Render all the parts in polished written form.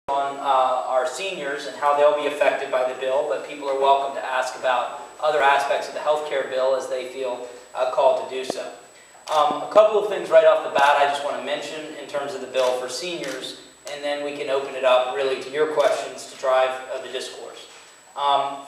on our seniors and how they'll be affected by the bill, but people are welcome to ask about other aspects of the health care bill as they feel called to do so. A couple of things right off the bat I just want to mention in terms of the bill for seniors, and then we can open it up really to your questions to drive the discourse.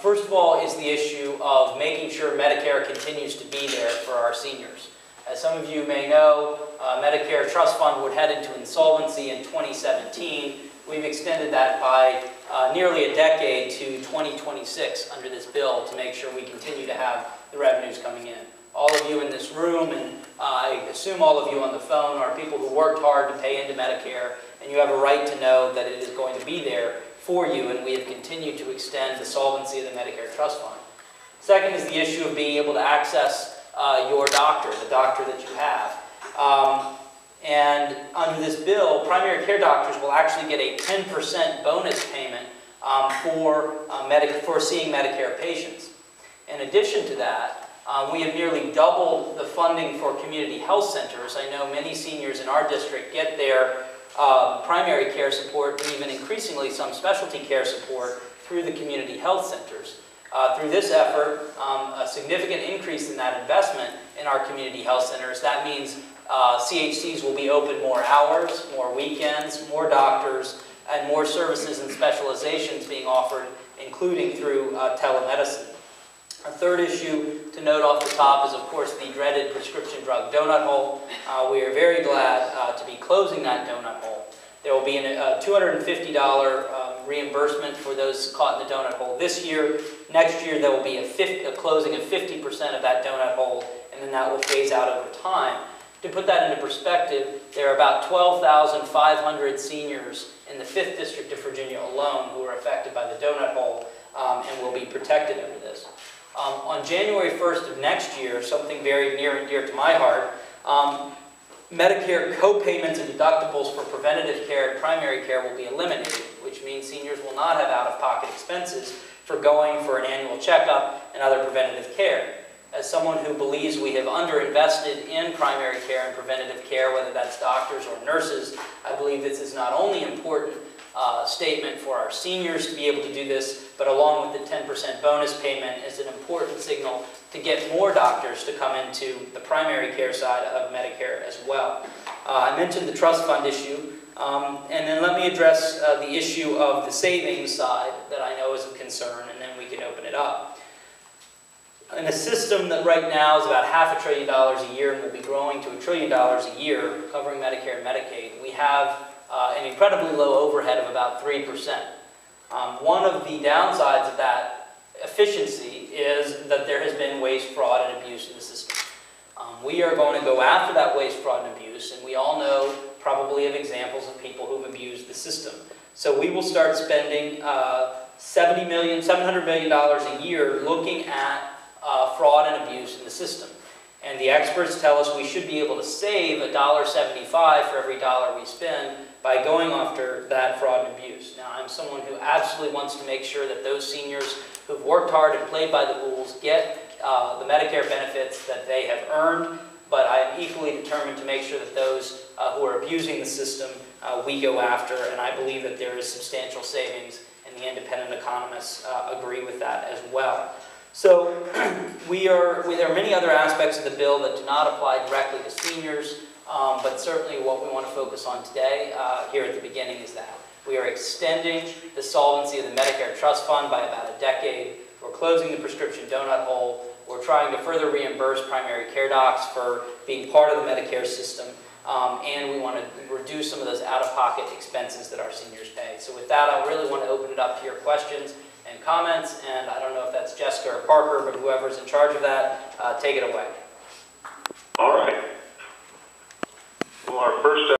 First of all is the issue of making sure Medicare continues to be there for our seniors. As some of you may know, Medicare Trust Fund would head into insolvency in 2017. We've extended that by nearly a decade to 2026 under this bill to make sure we continue to have the revenues coming in. All of you in this room, and I assume all of you on the phone, are people who worked hard to pay into Medicare, and you have a right to know that it is going to be there for you, and we have continued to extend the solvency of the Medicare Trust Fund. Second is the issue of being able to access your doctor, the doctor that you have. And under this bill, primary care doctors will actually get a 10% bonus payment for seeing Medicare patients. In addition to that, we have nearly doubled the funding for community health centers. I know many seniors in our district get their primary care support and even increasingly some specialty care support through the community health centers. Through this effort, a significant increase in that investment in our community health centers. That means CHCs will be open more hours, more weekends, more doctors, and more services and specializations being offered, including through telemedicine. A third issue to note off the top is, of course, the dreaded prescription drug donut hole. We are very glad to be closing that donut hole. There will be a $250 reimbursement for those caught in the donut hole this year. Next year, there will be a closing of 50% of that donut hole, and then that will phase out over time. To put that into perspective, there are about 12,500 seniors in the 5th District of Virginia alone who are affected by the donut hole and will be protected under this. On January 1st of next year, something very near and dear to my heart, Medicare co-payments and deductibles for preventative care and primary care will be eliminated, which means seniors will not have out-of-pocket expenses for going for an annual checkup and other preventative care. As someone who believes we have underinvested in primary care and preventative care, whether that's doctors or nurses, I believe this is not only an important statement for our seniors to be able to do this, but along with the 10% bonus payment is an important signal to get more doctors to come into the primary care side of Medicare as well. I mentioned the trust fund issue, and then let me address the issue of the savings side that I know is a concern, and then we can open it up. In a system that right now is about $500 billion a year and will be growing to $1 trillion a year, covering Medicare and Medicaid, we have an incredibly low overhead of about 3%. One of the downsides of that efficiency is that there has been waste, fraud, and abuse in the system. We are going to go after that waste, fraud, and abuse, and we all know probably of examples of people who've abused the system. So we will start spending $700 million a year looking at fraud and abuse in the system. And the experts tell us we should be able to save $1.75 for every dollar we spend by going after that fraud and abuse. Now, I'm someone who absolutely wants to make sure that those seniors who've worked hard and played by the rules get the Medicare benefits that they have earned, but I am equally determined to make sure that those who are abusing the system we go after, and I believe that there is substantial savings, and the independent economists agree with that as well. So there are many other aspects of the bill that do not apply directly to seniors, but certainly what we want to focus on today here at the beginning is that we are extending the solvency of the Medicare Trust Fund by about a decade. We're closing the prescription donut hole. We're trying to further reimburse primary care docs for being part of the Medicare system, and we want to reduce some of those out-of-pocket expenses that our seniors pay. So with that, I really want to open it up to your questions and comments, and I don't know if that's Jessica or Parker, but whoever's in charge of that, take it away. All right. Well, our first